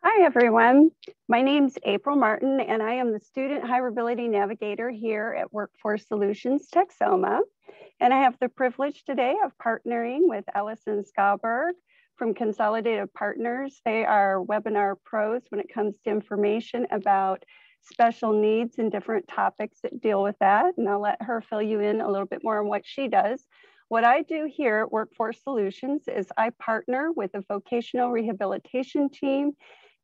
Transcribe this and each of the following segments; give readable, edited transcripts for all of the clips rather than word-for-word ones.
Hi, everyone. My name's April Martin, and I am the Student Hireability Navigator here at Workforce Solutions Texoma. And I have the privilege today of partnering with Allison Schaberg from Consolidated Partners. They are webinar pros when it comes to information about special needs and different topics that deal with that. And I'll let her fill you in a little bit more on what she does. What I do here at Workforce Solutions is I partner with a vocational rehabilitation team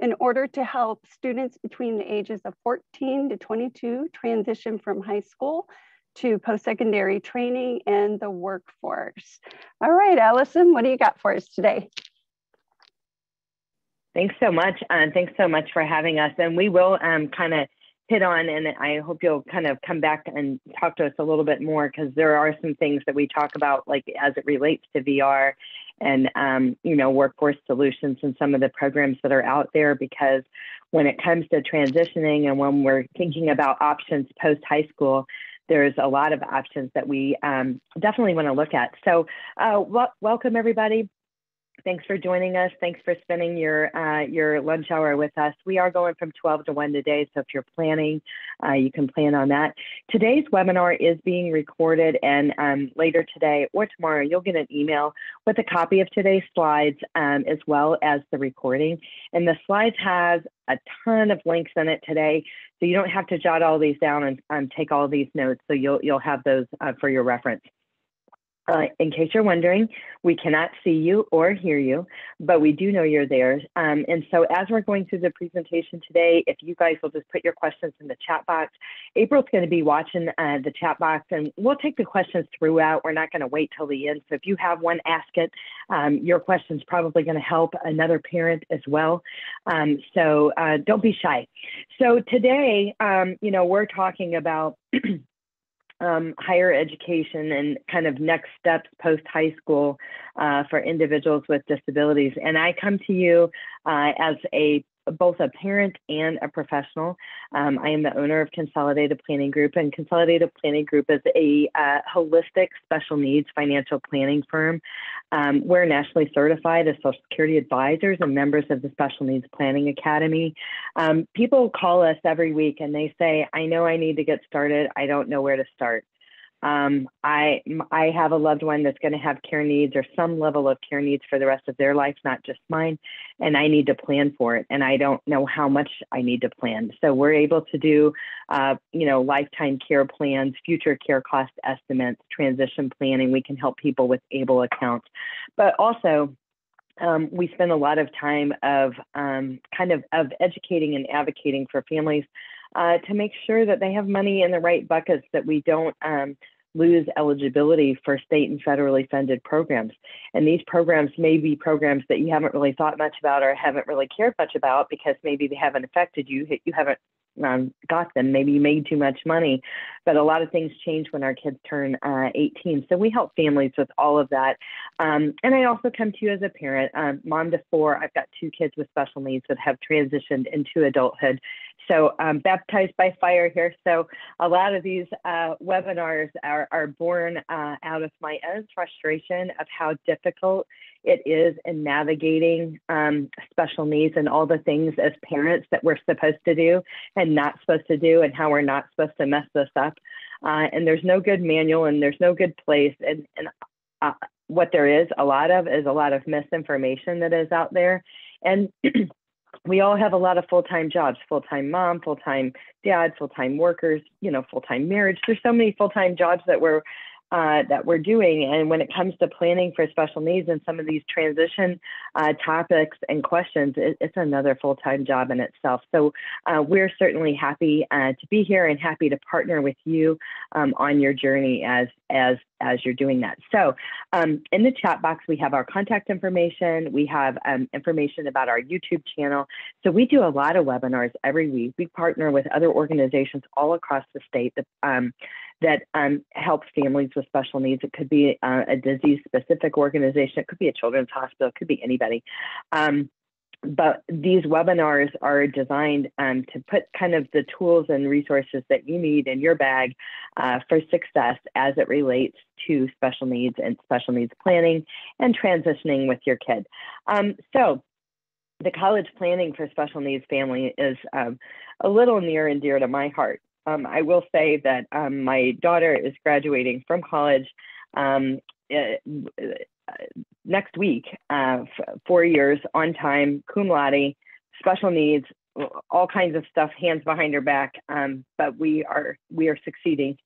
in order to help students between the ages of 14 to 22 transition from high school to post-secondary training and the workforce. All right, Allison, what do you got for us today? Thanks so much. Thanks so much for having us. And we will kind of hit on, and I hope you'll kind of come back and talk to us a little bit more, because there are some things that we talk about, like as it relates to VR and, workforce solutions and some of the programs that are out there, because when it comes to transitioning and when we're thinking about options post high school, there's a lot of options that we definitely want to look at. So welcome, everybody. Thanks for joining us. Thanks for spending your lunch hour with us. We are going from 12 to 1 today, so if you're planning, you can plan on that. Today's webinar is being recorded, and later today or tomorrow, you'll get an email with a copy of today's slides, as well as the recording. And the slides has a ton of links in it today, so you don't have to jot all these down and take all these notes, so you'll have those for your reference. In case you're wondering, we cannot see you or hear you, but we do know you're there. And so as we're going through the presentation today, if you guys will just put your questions in the chat box, April's going to be watching the chat box, and we'll take the questions throughout. We're not going to wait till the end. So if you have one, ask it. Your question's probably going to help another parent as well. So don't be shy. So today, we're talking about higher education and kind of next steps post high school for individuals with disabilities. And I come to you as both a parent and a professional. I am the owner of Consolidated Planning Group, and Consolidated Planning Group is a holistic special needs financial planning firm. We're nationally certified as Social Security advisors and members of the Special Needs Planning Academy. People call us every week and they say, I know I need to get started. I don't know where to start. I have a loved one that's going to have care needs or some level of care needs for the rest of their life, not just mine, and I need to plan for it, and I don't know how much I need to plan. So we're able to do, lifetime care plans, future care cost estimates, transition planning. We can help people with ABLE accounts, but also we spend a lot of time of educating and advocating for families to make sure that they have money in the right buckets, that we don't lose eligibility for state and federally funded programs. And these programs may be programs that you haven't really thought much about or haven't really cared much about because maybe they haven't affected you. You haven't got them. Maybe you made too much money, but a lot of things change when our kids turn 18. So we help families with all of that. And I also come to you as a parent, mom to 4. I've got 2 kids with special needs that have transitioned into adulthood. So I'm baptized by fire here. So a lot of these webinars are born out of my own frustration of how difficult it is in navigating special needs and all the things as parents that we're supposed to do and not supposed to do, and how we're not supposed to mess this up. And there's no good manual and there's no good place. And what there is a lot of misinformation that is out there. And we all have a lot of full-time jobs, full-time mom, full-time dad, full-time workers, full-time marriage. There's so many full-time jobs that we're doing. And when it comes to planning for special needs and some of these transition topics and questions, it's another full-time job in itself. So we're certainly happy to be here and happy to partner with you on your journey as you're doing that. So in the chat box, we have our contact information. We have information about our YouTube channel. So we do a lot of webinars every week. We partner with other organizations all across the state that help families with special needs. It could be a disease-specific organization. It could be a children's hospital. It could be anybody. But these webinars are designed to put kind of the tools and resources that you need in your bag for success as it relates to special needs and special needs planning and transitioning with your kid. So the college planning for special needs family is a little near and dear to my heart. I will say that my daughter is graduating from college next week, 4 years on time, cum laude, special needs, all kinds of stuff, hands behind her back, but we are succeeding.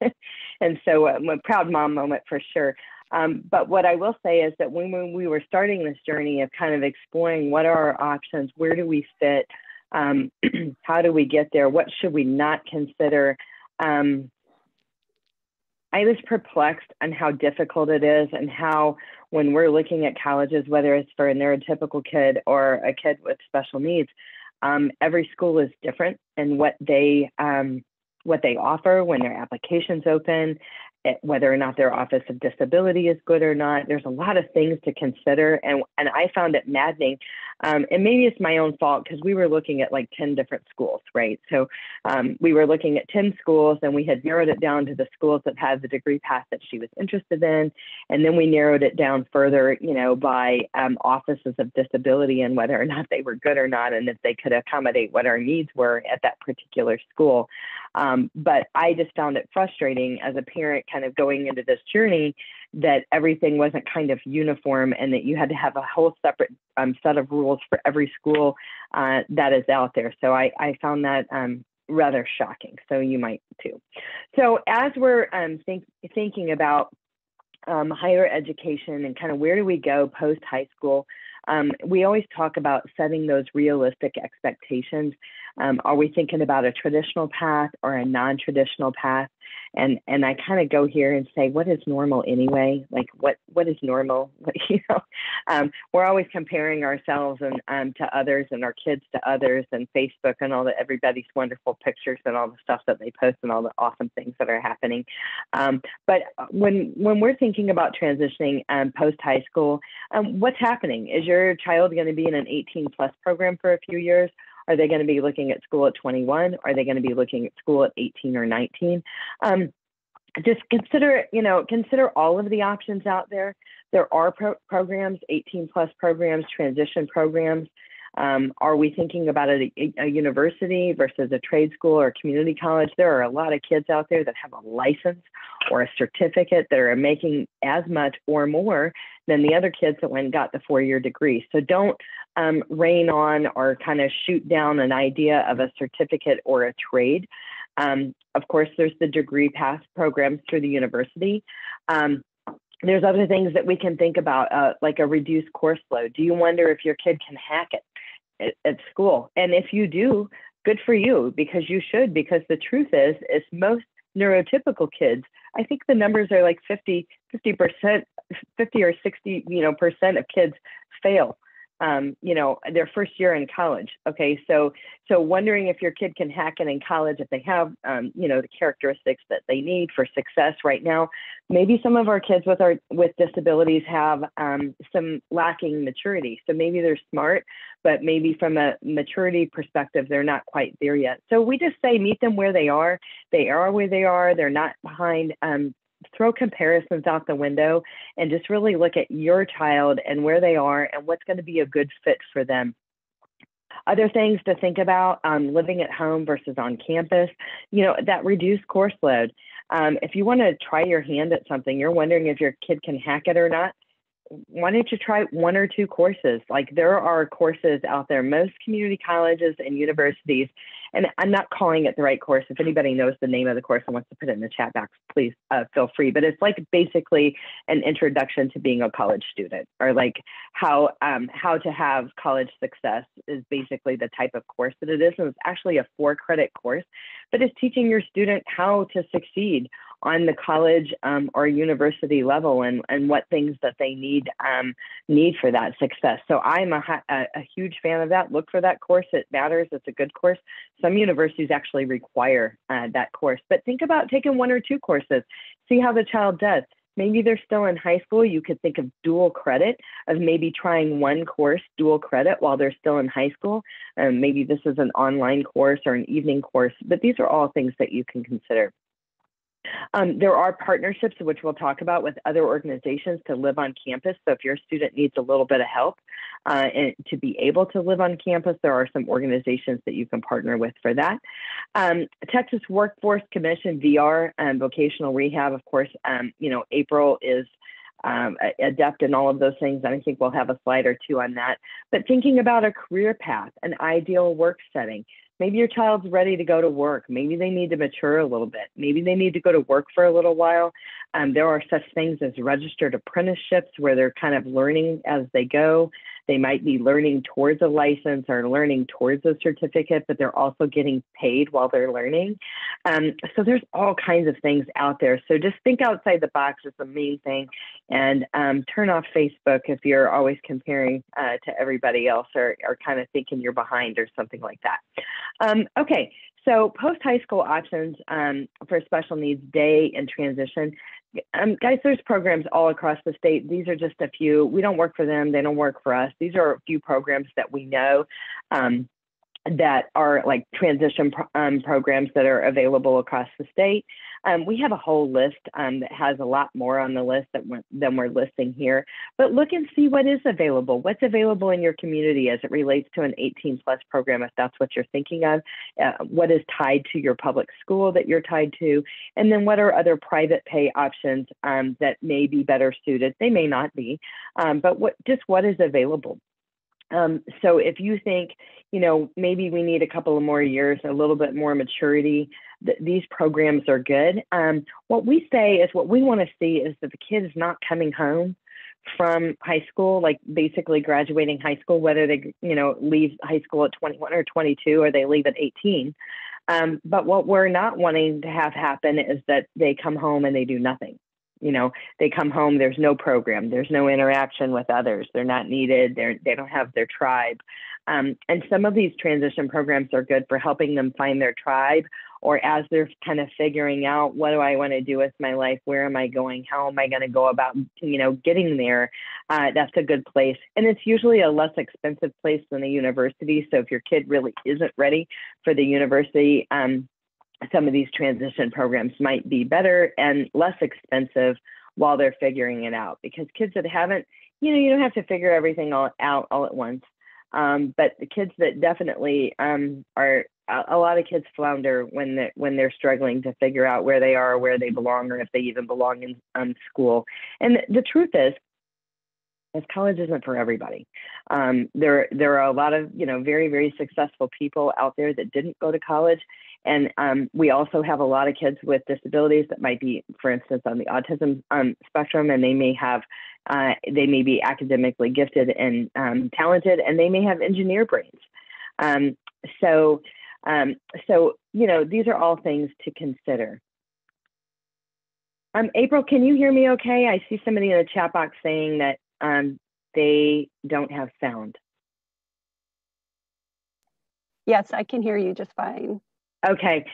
And so a proud mom moment for sure. But what I will say is that when we were starting this journey of kind of exploring what are our options, where do we fit, how do we get there, what should we not consider, I was perplexed on how difficult it is, and how when we're looking at colleges, whether it's for a neurotypical kid or a kid with special needs, every school is different in what they offer when their applications open, whether or not their Office of Disability is good or not. There's a lot of things to consider, and I found it maddening. And maybe it's my own fault, because we were looking at like 10 different schools, right? So we were looking at 10 schools, and we had narrowed it down to the schools that had the degree path that she was interested in. And then we narrowed it down further, by offices of disability and whether or not they were good or not, and if they could accommodate what our needs were at that particular school. But I just found it frustrating as a parent kind of going into this journey that everything wasn't kind of uniform, and that you had to have a whole separate set of rules for every school that is out there. So I found that rather shocking. So you might too. So as we're thinking about higher education and kind of where do we go post high school, we always talk about setting those realistic expectations. Are we thinking about a traditional path or a non-traditional path? And I kind of go here and say, what is normal anyway? Like what is normal? We're always comparing ourselves and to others, and our kids to others, and Facebook and all everybody's wonderful pictures and all the stuff that they post and all the awesome things that are happening. But when we're thinking about transitioning post high school, what's happening? Is your child going to be in an 18+ program for a few years? Are they going to be looking at school at 21? Are they going to be looking at school at 18 or 19? Just consider all of the options out there. There are programs, 18+ programs, transition programs. Are we thinking about a university versus a trade school or community college? There are a lot of kids out there that have a license or a certificate that are making as much or more than the other kids that went and got the 4-year degree. So don't rain on or kind of shoot down an idea of a certificate or a trade. Of course, there's the degree path programs through the university. There's other things that we can think about, like a reduced course load. Do you wonder if your kid can hack it at school? And if you do, good for you, because you should, because the truth is most neurotypical kids, I think the numbers are like 50% or 60% of kids fail their first year in college. Okay, so wondering if your kid can hack it in college, if they have the characteristics that they need for success right now. Maybe some of our kids with disabilities have some lacking maturity. So maybe they're smart, but maybe from a maturity perspective, they're not quite there yet. So we just say meet them where they are. They are where they are. They're not behind. Throw comparisons out the window and just really look at your child and where they are and what's going to be a good fit for them. Other things to think about, living at home versus on campus, that reduced course load. If you want to try your hand at something, you're wondering if your kid can hack it or not, why don't you try 1 or 2 courses? Like, there are courses out there, most community colleges and universities, and I'm not calling it the right course. If anybody knows the name of the course and wants to put it in the chat box, please feel free. But it's like basically an introduction to being a college student, or like how to have college success is basically the type of course that it is. And it's actually a 4-credit course, but it's teaching your student how to succeed on the college or university level, and what things that they need for that success. So I'm a huge fan of that. Look for that course. It matters. It's a good course. Some universities actually require that course, but think about taking 1 or 2 courses. See how the child does. Maybe they're still in high school. You could think of dual credit, of maybe trying 1 course, dual credit, while they're still in high school. Maybe this is an online course or an evening course, but these are all things that you can consider. There are partnerships, which we'll talk about, with other organizations to live on campus. So if your student needs a little bit of help, and to be able to live on campus, there are some organizations that you can partner with for that. Texas Workforce Commission, VR, and vocational rehab, of course, April is adept in all of those things. And I think we'll have a slide or two on that. But thinking about a career path, an ideal work setting. Maybe your child's ready to go to work. Maybe they need to mature a little bit. Maybe they need to go to work for a little while. There are such things as registered apprenticeships where they're kind of learning as they go. They might be learning towards a license or learning towards a certificate, but they're also getting paid while they're learning. So there's all kinds of things out there. So just think outside the box is the main thing, and turn off Facebook if you're always comparing to everybody else or kind of thinking you're behind or something like that. Okay, so post-high school options for special needs day and transition. Guys, there's programs all across the state. These are just a few. We don't work for them. They don't work for us. These are a few programs that we know that are like transition programs that are available across the state. We have a whole list that has a lot more on the list than we're listing here, but look and see what is available. What's available in your community as it relates to an 18+ program, if that's what you're thinking of, what is tied to your public school that you're tied to, and then what are other private pay options that may be better suited. They may not be, but what is available. So if you think, maybe we need a couple of more years, a little bit more maturity, these programs are good. What we say is what we want to see is that the kid is not coming home from high school, like basically graduating high school, whether they, leave high school at 21 or 22, or they leave at 18. But what we're not wanting to have happen is that they come home and they do nothing. They come home, there's no program, there's no interaction with others, they're not needed, they don't have their tribe. And some of these transition programs are good for helping them find their tribe, or as they're kind of figuring out, what do I want to do with my life? Where am I going? How am I going to go about, getting there? That's a good place. And it's usually a less expensive place than a university. So if your kid really isn't ready for the university, some of these transition programs might be better and less expensive while they're figuring it out, because kids that haven't, you don't have to figure everything out all at once. But the kids that definitely are, a lot of kids flounder when they're struggling to figure out where they are, or where they belong, or if they even belong in school. And the truth is, college isn't for everybody. There are a lot of, very, very successful people out there that didn't go to college. And we also have a lot of kids with disabilities that might be, for instance, on the autism spectrum, and they may be academically gifted and talented, and they may have engineer brains. So these are all things to consider. April, can you hear me okay? I see somebody in the chat box saying that they don't have sound. Yes, I can hear you just fine. Okay,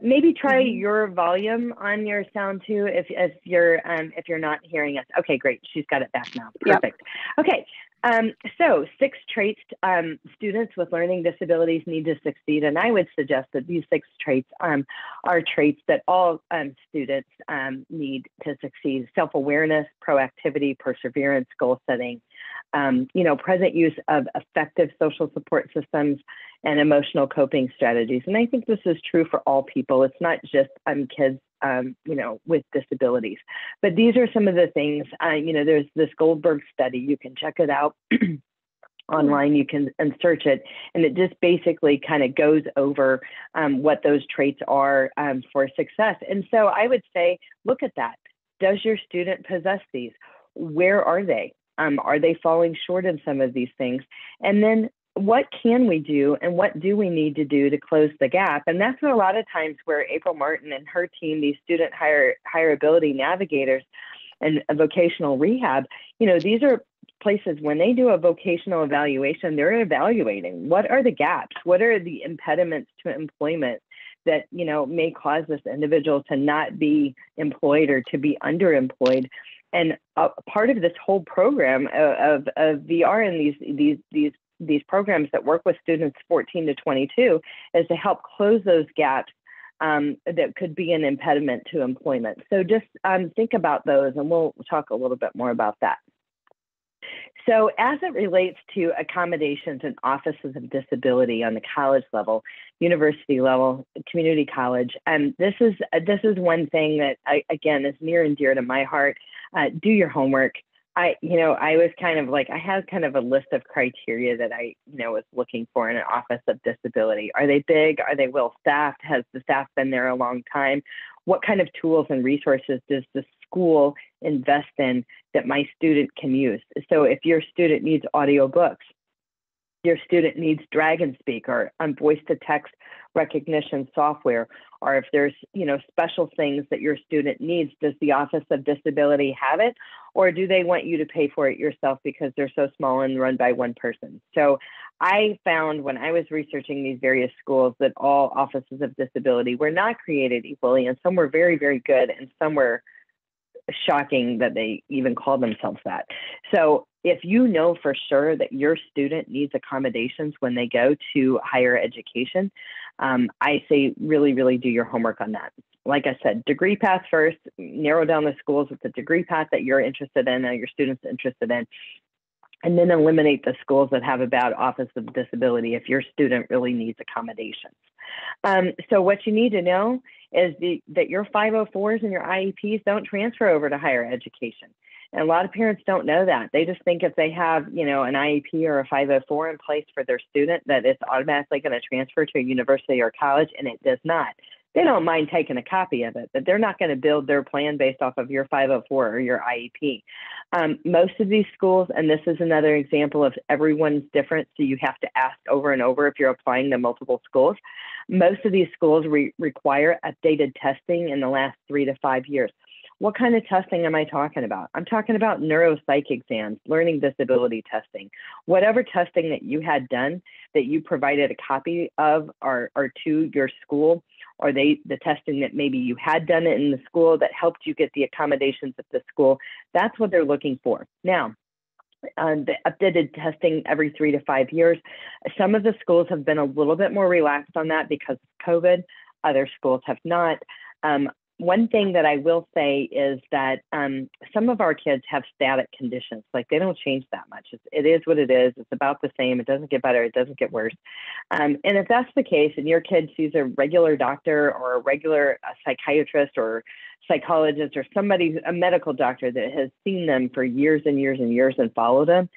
maybe try your volume on your sound too, if you're not hearing us. Okay, great. She's got it back now. Perfect. Yep. Okay. So 6 traits students with learning disabilities need to succeed, and I would suggest that these 6 traits are traits that all students need to succeed: self-awareness, proactivity, perseverance, goal setting, present use of effective social support systems, and emotional coping strategies. And I think this is true for all people. It's not just kids with disabilities. But these are some of the things, there's this Goldberg study, you can check it out online, you can search it, and it just basically kind of goes over what those traits are for success. And so I would say, look at that. Does your student possess these? Where are they? Are they falling short in some of these things? And then what can we do, and what do we need to do to close the gap? And that's a lot of times where April Martin and her team, these student hireability navigators and vocational rehab, these are places when they do a vocational evaluation, they're evaluating what are the gaps, what are the impediments to employment that may cause this individual to not be employed or to be underemployed. And part of this whole program of VR and these programs that work with students 14 to 22 is to help close those gaps that could be an impediment to employment. So just think about those, and we'll talk a little bit more about that. So as it relates to accommodations and offices of disability on the college level, university level, community college, and this is one thing that again is near and dear to my heart. Do your homework. I was kind of like, I had kind of a list of criteria that I, was looking for in an office of disability. Are they big? Are they well staffed? Has the staff been there a long time? What kind of tools and resources does the school invest in that my student can use? So if your student needs audiobooks, your student needs Dragon Speak or voice to text recognition software, or if there's, special things that your student needs, does the Office of Disability have it? Or do they want you to pay for it yourself because they're so small and run by one person? So I found when I was researching these various schools that all offices of disability were not created equally, and some were very, very good, and some were shocking that they even call themselves that. So if you know for sure that your student needs accommodations when they go to higher education, I say really, really do your homework on that. Like I said, degree path first, narrow down the schools with the degree path that you're interested in and your students interested in, and then eliminate the schools that have a bad office of disability if your student really needs accommodations. So what you need to know is that your 504s and your IEPs don't transfer over to higher education. And a lot of parents don't know that. They just think if they have, an IEP or a 504 in place for their student, that it's automatically going to transfer to a university or college, and it does not. They don't mind taking a copy of it, but they're not going to build their plan based off of your 504 or your IEP. Most of these schools, and this is another example of everyone's different, so you have to ask over and over if you're applying to multiple schools. Most of these schools require updated testing in the last 3 to 5 years. What kind of testing am I talking about? I'm talking about neuropsych exams, learning disability testing, whatever testing that you had done that you provided a copy of or to your school, or the testing that maybe you had done it in the school that helped you get the accommodations at the school. That's what they're looking for. Now, the updated testing every 3 to 5 years. Some of the schools have been a little bit more relaxed on that because of COVID. Other schools have not. One thing that I will say is that some of our kids have static conditions. Like, they don't change that much. It is what it is. It's about the same. It doesn't get better. It doesn't get worse. And if that's the case, and your kid sees a regular doctor or a regular psychiatrist or psychologist or a medical doctor that has seen them for years and years and years and followed them,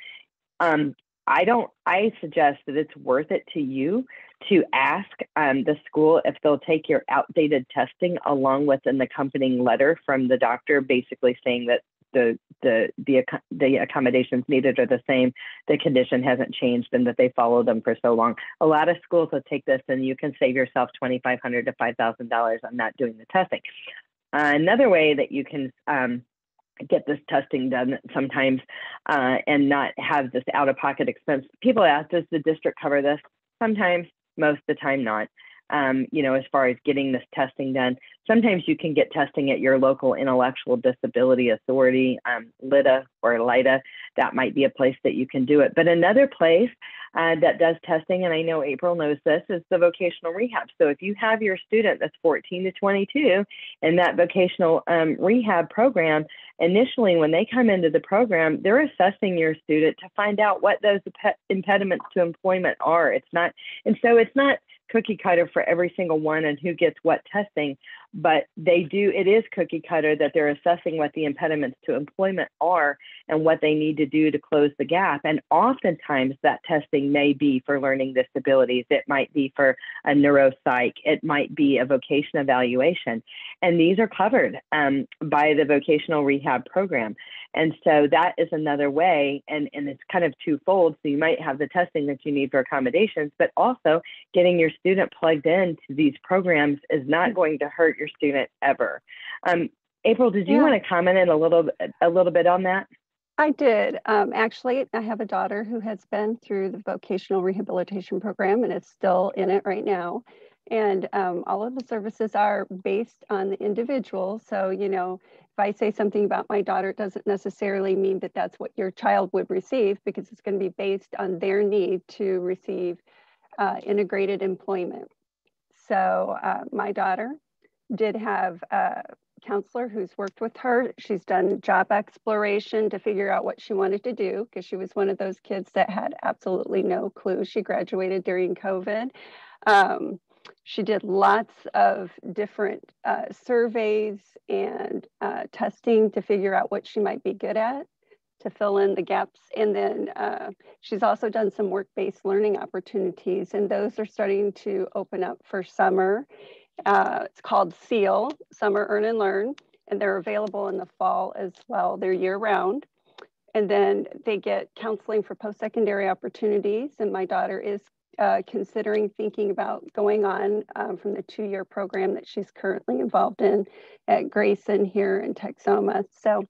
I suggest that it's worth it to you to ask the school if they'll take your outdated testing along with an accompanying letter from the doctor, basically saying that the accommodations needed are the same, the condition hasn't changed, and that they followed them for so long. A lot of schools will take this, and you can save yourself $2,500 to $5,000 on not doing the testing. Another way that you can get this testing done sometimes and not have this out-of-pocket expense. People ask, does the district cover this? Sometimes, most of the time not. As far as getting this testing done, sometimes you can get testing at your local intellectual disability authority, LIDA or LIDA. That might be a place that you can do it. But another place that does testing, and I know April knows this, is the vocational rehab. So if you have your student that's 14 to 22 in that vocational rehab program, initially when they come into the program, they're assessing your student to find out what those impediments to employment are. It's not cookie cutter for every single one and who gets what testing, but it is cookie cutter that they're assessing what the impediments to employment are and what they need to do to close the gap. And oftentimes that testing may be for learning disabilities. It might be for a neuropsych. It might be a vocation evaluation. And these are covered by the vocational rehab program. And so that is another way, and it's kind of twofold. So you might have the testing that you need for accommodations, but also getting your student plugged into these programs is not going to hurt your student ever. April, did you want to comment in a little bit on that? I did. Actually, I have a daughter who has been through the vocational rehabilitation program and is still in it right now. And all of the services are based on the individual. So, if I say something about my daughter, it doesn't necessarily mean that that's what your child would receive, because it's going to be based on their need to receive integrated employment. So my daughter did have counselor who's worked with her. She's done job exploration to figure out what she wanted to do, because she was one of those kids that had absolutely no clue. She graduated during COVID. She did lots of different surveys and testing to figure out what she might be good at, to fill in the gaps. And then she's also done some work-based learning opportunities, and those are starting to open up for summer. It's called SEAL, Summer Earn and Learn, and they're available in the fall as well. They're year-round. And then they get counseling for post-secondary opportunities, and my daughter is considering thinking about going on from the 2-year program that she's currently involved in at Grayson here in Texoma. So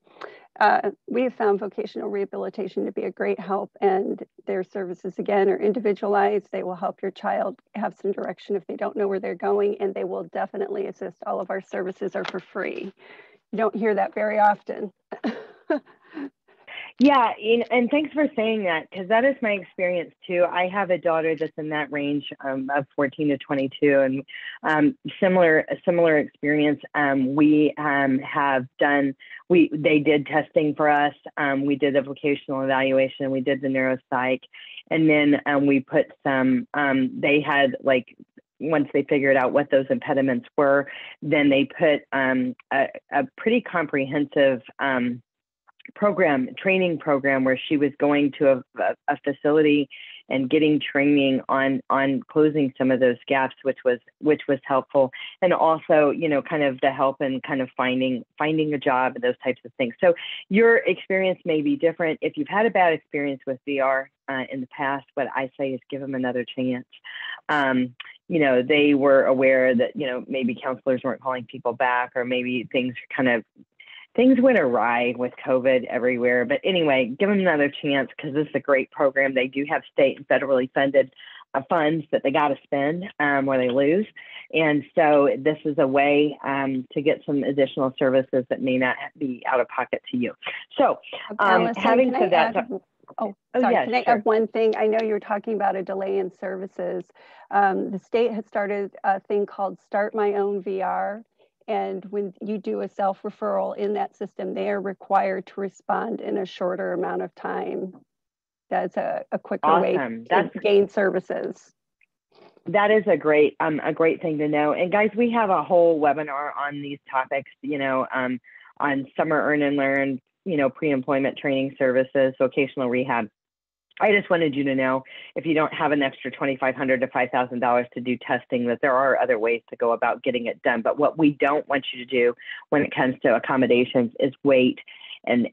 we have found vocational rehabilitation to be a great help, and their services, again, are individualized. They will help your child have some direction if they don't know where they're going, and they will definitely assist. All of our services are for free. You don't hear that very often. Yeah, and thanks for saying that, because that is my experience too. I have a daughter that's in that range of 14 to 22, and similar experience. We have done. They did testing for us. We did a vocational evaluation. We did the neuropsych, and then we put some. They had like. Once they figured out what those impediments were, then they put a pretty comprehensive training program where she was going to a facility and getting training on closing some of those gaps, which was helpful. And also, kind of the help and kind of finding a job and those types of things. So your experience may be different. If you've had a bad experience with VR in the past, what I say is give them another chance. They were aware that, maybe counselors weren't calling people back, or maybe things went awry with COVID everywhere. But anyway, give them another chance, because this is a great program. They do have state and federally funded funds that they got to spend or they lose. And so this is a way to get some additional services that may not be out of pocket to you. So Allison, having said that, sorry, yes, can I add one thing? I know you were talking about a delay in services. The state has started a thing called Start My Own VR. And when you do a self-referral in that system, they are required to respond in a shorter amount of time. That's a quicker way to gain services. That is a great thing to know. And guys, we have a whole webinar on these topics, on summer earn and learn, pre-employment training services, vocational rehab. I just wanted you to know, if you don't have an extra $2,500 to $5,000 to do testing, that there are other ways to go about getting it done. But what we don't want you to do when it comes to accommodations is wait and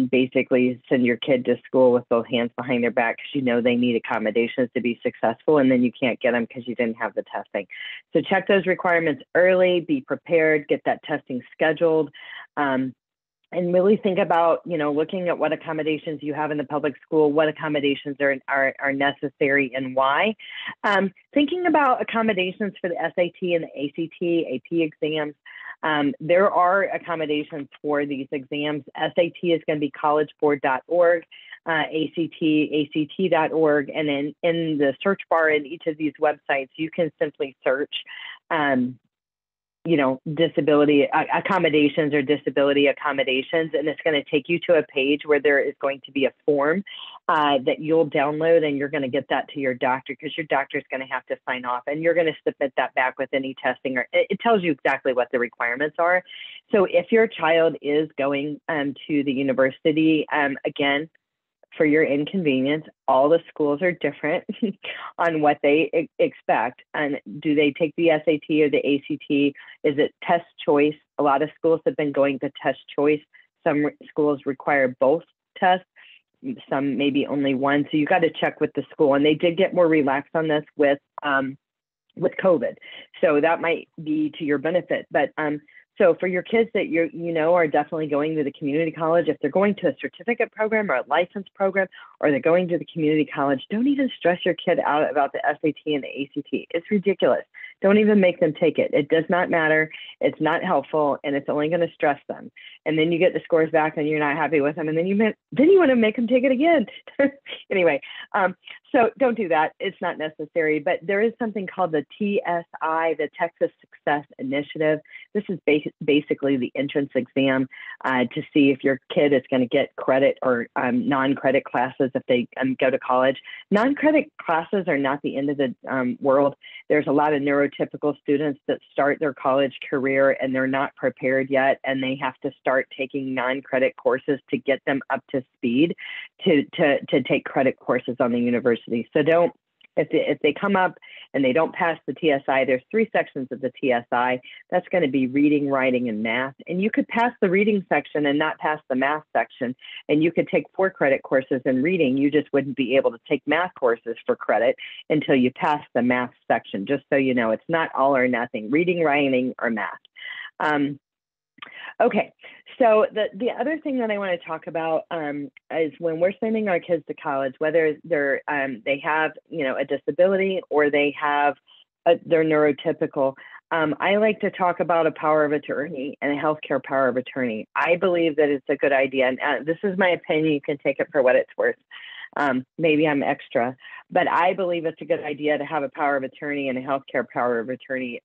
basically send your kid to school with both hands behind their back, because they need accommodations to be successful, and then you can't get them because you didn't have the testing. So check those requirements early, be prepared, get that testing scheduled. And really think about, looking at what accommodations you have in the public school, what accommodations are necessary and why. Thinking about accommodations for the SAT and the ACT, AP exams. There are accommodations for these exams. SAT is going to be collegeboard.org, ACT, ACT.org. And then in the search bar in each of these websites, you can simply search disability accommodations or disability accommodations. And it's going to take you to a page where there is going to be a form that you'll download, and you're going to get that to your doctor, because your doctor is going to have to sign off, and you're going to submit that back with any testing, or it tells you exactly what the requirements are. So if your child is going to the university, again, for your inconvenience, all the schools are different on what they expect. And do they take the SAT or the ACT? Is it test choice? A lot of schools have been going to test choice. Some schools require both tests, some maybe only one. So you got to check with the school. And they did get more relaxed on this with COVID. So that might be to your benefit. But so for your kids that are definitely going to the community college, if they're going to a certificate program or a license program, or they're going to the community college, don't even stress your kid out about the SAT and the ACT. It's ridiculous. Don't even make them take it. It does not matter. It's not helpful, and it's only going to stress them. And then you get the scores back and you're not happy with them, and then you want to make them take it again. Anyway, so don't do that. It's not necessary. But there is something called the TSI, the Texas Success Initiative. This is basically the entrance exam to see if your kid is going to get credit or non-credit classes if they go to college. Non-credit classes are not the end of the world. There's a lot of neurotypical students that start their college career and they're not prepared yet, and they have to start taking non-credit courses to get them up to speed to take credit courses on the university. So if they come up and they don't pass the TSI, there's 3 sections of the TSI. That's going to be reading, writing, and math. And you could pass the reading section and not pass the math section. And you could take 4 credit courses in reading. You just wouldn't be able to take math courses for credit until you pass the math section. Just so you know, it's not all or nothing, reading, writing, or math. Okay, so the other thing that I want to talk about is when we're sending our kids to college, whether they have a disability or they're neurotypical. I like to talk about a power of attorney and a healthcare power of attorney. I believe that it's a good idea, and this is my opinion. You can take it for what it's worth. Maybe I'm extra, but I believe it's a good idea to have a power of attorney and a healthcare power of attorney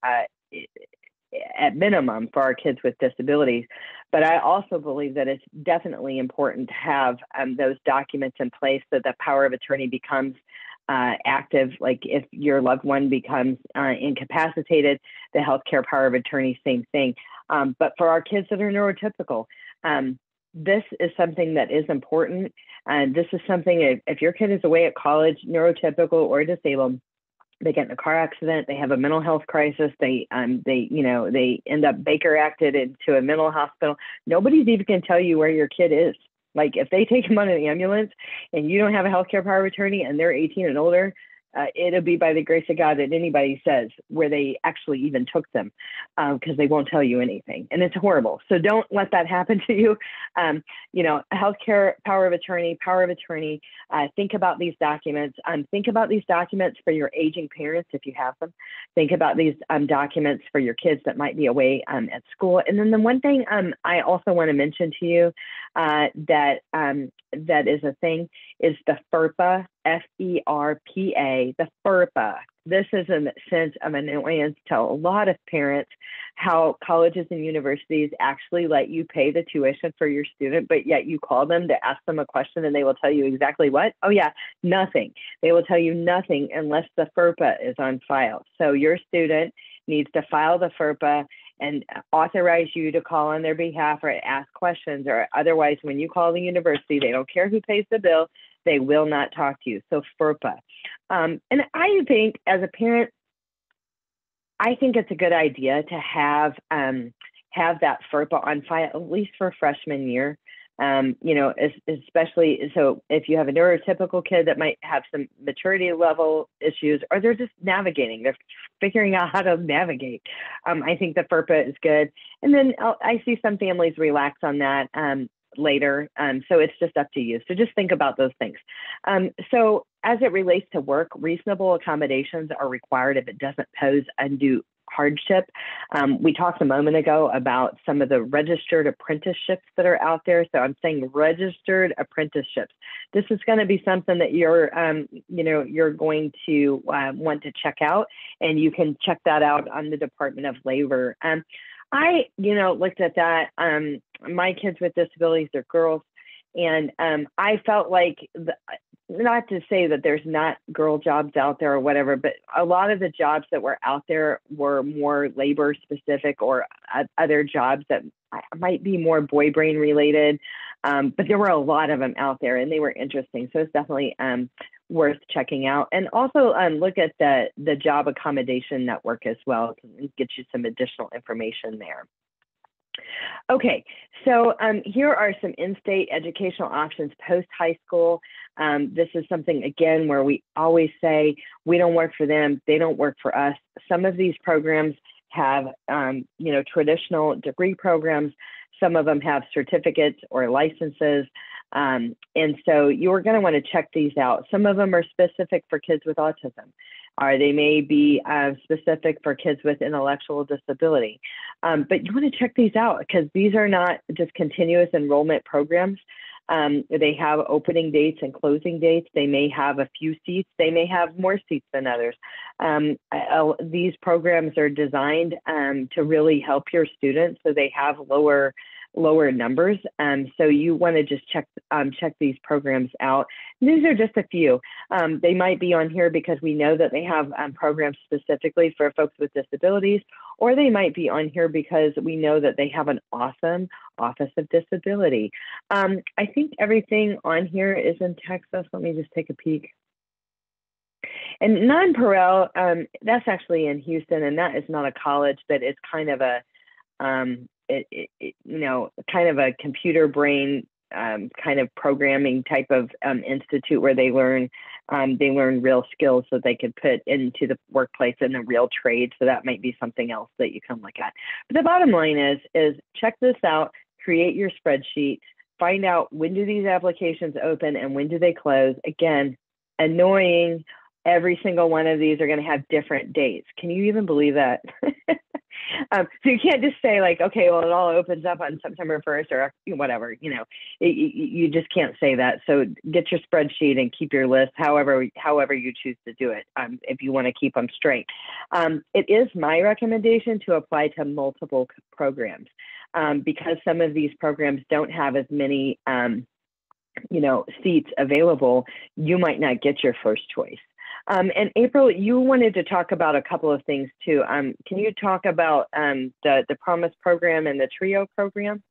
at minimum for our kids with disabilities. But I also believe that it's definitely important to have those documents in place so the power of attorney becomes active. Like if your loved one becomes incapacitated, the healthcare power of attorney, same thing. But for our kids that are neurotypical, this is something that is important. This is something, if your kid is away at college, neurotypical or disabled, they get in a car accident, they have a mental health crisis, they end up Baker acted into a mental hospital. Nobody's even going to tell you where your kid is. Like if they take them on an ambulance and you don't have a healthcare power of attorney and they're 18 and older, it'll be by the grace of God that anybody says where they actually even took them, because they won't tell you anything, and it's horrible. So don't let that happen to you. Healthcare power of attorney. Think about these documents. Think about these documents for your aging parents if you have them. Think about these documents for your kids that might be away at school. And then the one thing I also want to mention to you that is a thing is the FERPA. FERPA, the FERPA. This is a sense of annoyance to a lot of parents, how colleges and universities actually let you pay the tuition for your student, but yet you call them to ask them a question and they will tell you exactly what? Oh yeah, nothing. They will tell you nothing unless the FERPA is on file. So your student needs to file the FERPA and authorize you to call on their behalf or ask questions, or otherwise when you call the university, they don't care who pays the bill, they will not talk to you. So FERPA. And I think as a parent, I think it's a good idea to have that FERPA on file, at least for freshman year. Especially so if you have a neurotypical kid that might have some maturity level issues, or they're just navigating, they're figuring out how to navigate. I think the FERPA is good. And then I see some families relax on that later. So it's just up to you. So just think about those things. So as it relates to work, reasonable accommodations are required if it doesn't pose undue hardship. We talked a moment ago about some of the registered apprenticeships that are out there. So I'm saying registered apprenticeships. This is going to be something that you're going to want to check out, and you can check that out on the Department of Labor. I looked at that. My kids with disabilities, they're girls, and I felt like not to say that there's not girl jobs out there or whatever, but a lot of the jobs that were out there were more labor specific, or other jobs that might be more boy brain related. But there were a lot of them out there and they were interesting. So it's definitely worth checking out. And also look at the job accommodation network as well to get you some additional information there. Okay, so here are some in-state educational options post-high school. This is something, again, where we always say, we don't work for them, they don't work for us. Some of these programs have, traditional degree programs. Some of them have certificates or licenses. And so you're going to want to check these out. Some of them are specific for kids with autism, or they may be specific for kids with intellectual disability. But you want to check these out because these are not just continuous enrollment programs. They have opening dates and closing dates. They may have a few seats. They may have more seats than others. These programs are designed to really help your students, so they have lower numbers. So you want to just check these programs out. And these are just a few. They might be on here because we know that they have programs specifically for folks with disabilities, or they might be on here because we know that they have an awesome Office of Disability. I think everything on here is in Texas. Let me just take a peek. And Non-Parel, that's actually in Houston, and that is not a college, but it's kind of a kind of a computer brain kind of programming type of institute where they learn real skills so they could put into the workplace in the real trade. So that might be something else that you can look at. But the bottom line is check this out, create your spreadsheet, find out when do these applications open and when do they close. Again, annoying. Every single one of these are going to have different dates. Can you even believe that? So you can't just say like, okay, well, it all opens up on September 1st or whatever, you just can't say that. So get your spreadsheet and keep your list however you choose to do it, if you want to keep them straight. It is my recommendation to apply to multiple programs because some of these programs don't have as many seats available. You might not get your first choice. And April, you wanted to talk about a couple of things too. Can you talk about the Promise program and the TRIO program?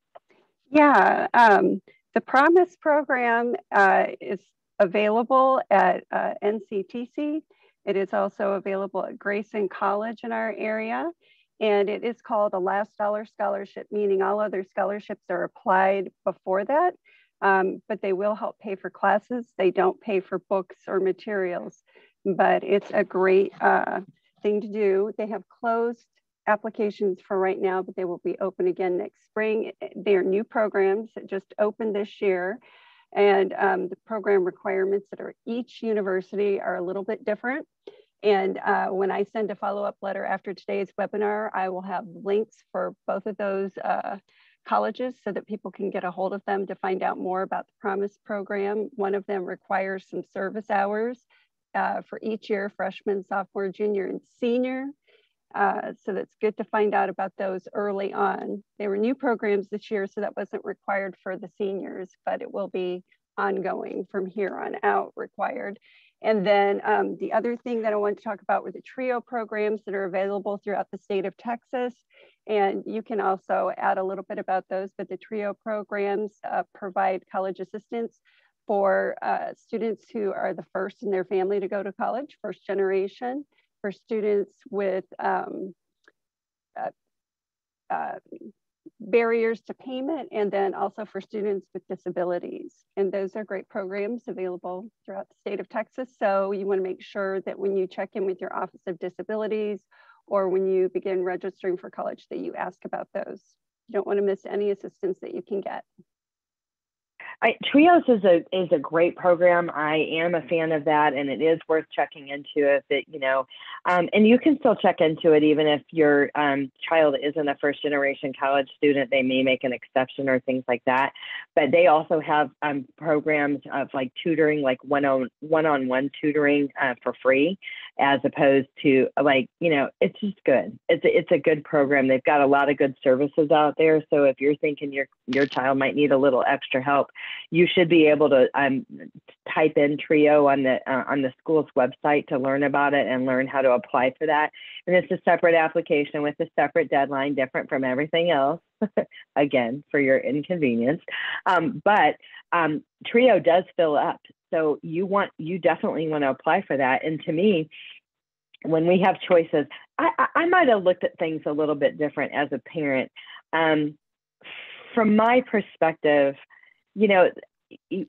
Yeah, the Promise program is available at NCTC. It is also available at Grayson College in our area. And it is called a last dollar scholarship, meaning all other scholarships are applied before that, but they will help pay for classes. They don't pay for books or materials. But it's a great thing to do. They have closed applications for right now, but they will be open again next spring. They are new programs that just opened this year. And the program requirements that are each university are a little bit different. And when I send a follow-up letter after today's webinar, I will have links for both of those colleges so that people can get a hold of them to find out more about the Promise program. One of them requires some service hours for each year, freshman, sophomore, junior, and senior. So that's good to find out about those early on. They were new programs this year, so that wasn't required for the seniors, but it will be ongoing from here on out required. And then the other thing that I want to talk about were the TRIO programs that are available throughout the state of Texas. And you can also add a little bit about those, but the TRIO programs provide college assistance for students who are the first in their family to go to college, first generation, for students with barriers to payment, and then also for students with disabilities. And those are great programs available throughout the state of Texas. So you want to make sure that when you check in with your Office of Disabilities or when you begin registering for college that you ask about those. You don't want to miss any assistance that you can get. TRIOS is a great program. I am a fan of that, and it is worth checking into if it, and you can still check into it even if your child isn't a first generation college student. They may make an exception or things like that, but they also have programs of like tutoring, like one-on-one tutoring for free, as opposed to it's just good. It's a good program. They've got a lot of good services out there. So if you're thinking your child might need a little extra help, you should be able to type in TRIO on the school's website to learn about it and learn how to apply for that. And it's a separate application with a separate deadline, different from everything else, again, for your inconvenience. But TRIO does fill up. So you definitely want to apply for that. And to me, when we have choices, I might have looked at things a little bit different as a parent. From my perspective,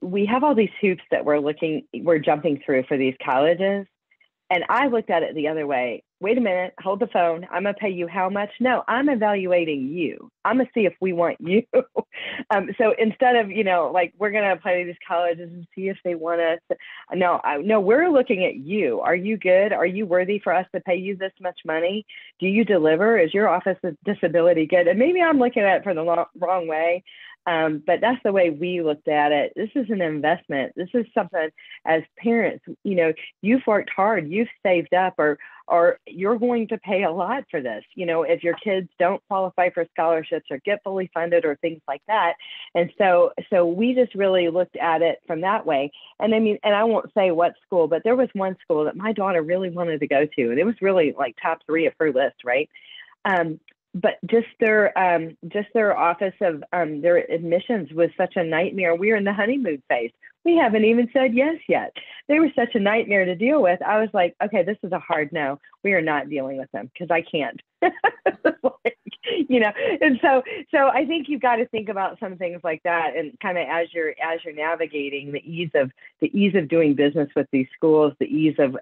we have all these hoops that we're jumping through for these colleges. And I looked at it the other way. Wait a minute, hold the phone. I'm going to pay you how much? No, I'm evaluating you. I'm going to see if we want you. So instead of, we're going to apply to these colleges and see if they want us. No, we're looking at you. Are you good? Are you worthy for us to pay you this much money? Do you deliver? Is your Office of Disability good? And maybe I'm looking at it for the wrong way. But that's the way we looked at it. This is an investment. This is something as parents, you know, you've worked hard, you've saved up, or you're going to pay a lot for this, you know, if your kids don't qualify for scholarships or get fully funded or things like that. And so we just really looked at it from that way. And I mean, and I won't say what school, but there was one school that my daughter really wanted to go to, and it was really like top 3 of her list, right? But just their office of their admissions was such a nightmare. We were in the honeymoon phase. We haven't even said yes yet. They were such a nightmare to deal with. I was like, okay, this is a hard no. We are not dealing with them because I can't. Like, you know, and so I think you've got to think about some things like that, and kind of as you're navigating the ease of doing business with these schools, the ease of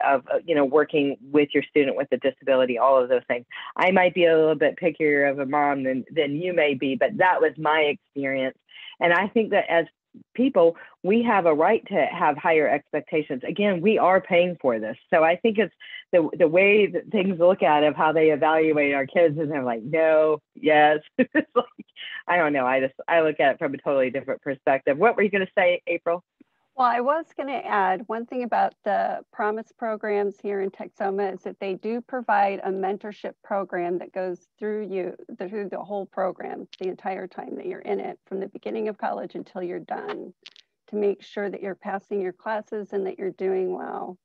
you know, working with your student with a disability, all of those things. I might be a little bit pickier of a mom than you may be, but that was my experience. And I think that as people, we have a right to have higher expectations. Again, we are paying for this. So I think it's the way that things look at of how they evaluate our kids, and they're like, no, yes. It's like, I don't know. I look at it from a totally different perspective. What were you going to say, April? Well, I was going to add one thing about the Promise programs here in Texoma is that they do provide a mentorship program that goes through the whole program, the entire time that you're in it, from the beginning of college until you're done, to make sure that you're passing your classes and that you're doing well.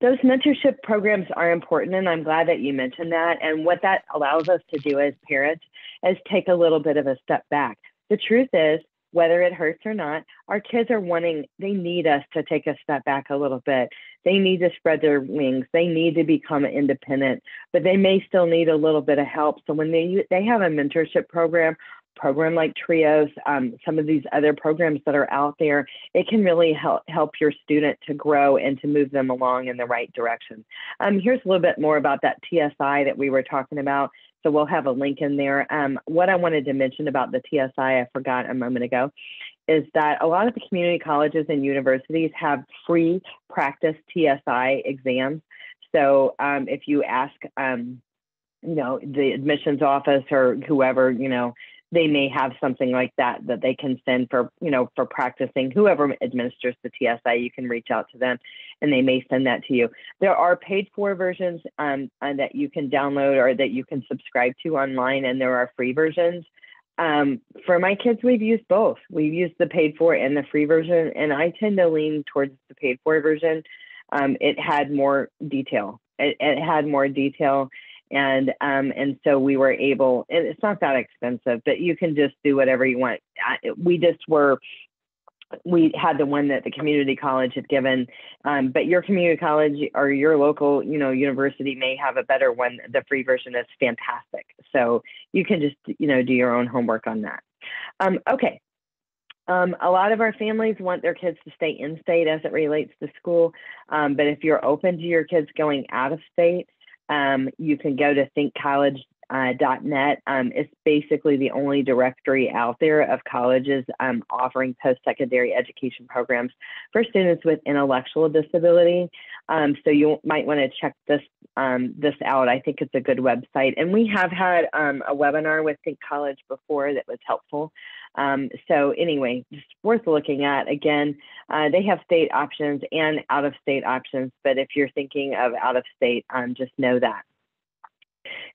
Those mentorship programs are important, and I'm glad that you mentioned that. And what that allows us to do as parents is take a little bit of a step back. The truth is, whether it hurts or not, our kids are they need us to take a step back a little bit. They need to spread their wings. They need to become independent, but they may still need a little bit of help. So when they have a mentorship program like Trios, some of these other programs that are out there, it can really help your student to grow and to move them along in the right direction. Here's a little bit more about that TSI that we were talking about. So we'll have a link in there. What I wanted to mention about the TSI, I forgot a moment ago, is that a lot of the community colleges and universities have free practice TSI exams. So if you ask, you know, the admissions office or whoever, you know, they may have something like that they can send for, you know, for practicing. Whoever administers the TSI, you can reach out to them and they may send that to you. There are paid for versions that you can download or that you can subscribe to online, and there are free versions. For my kids, we've used both. We've used the paid for and the free version, and I tend to lean towards the paid for version. It had more detail. It had more detail. And so we were able, and it's not that expensive, but you can just do whatever you want. We had the one that the community college had given, but your community college or your local, you know, university may have a better one. The free version is fantastic. So you can just, you know, do your own homework on that. Okay. A lot of our families want their kids to stay in state as it relates to school. But if you're open to your kids going out of state, you can go to thinkcollege.net. It's basically the only directory out there of colleges offering post-secondary education programs for students with intellectual disability. So you might want to check this out. I think it's a good website. And we have had a webinar with Think College before that was helpful. So anyway, just worth looking at. Again, they have state options and out-of-state options, but if you're thinking of out-of-state, just know that.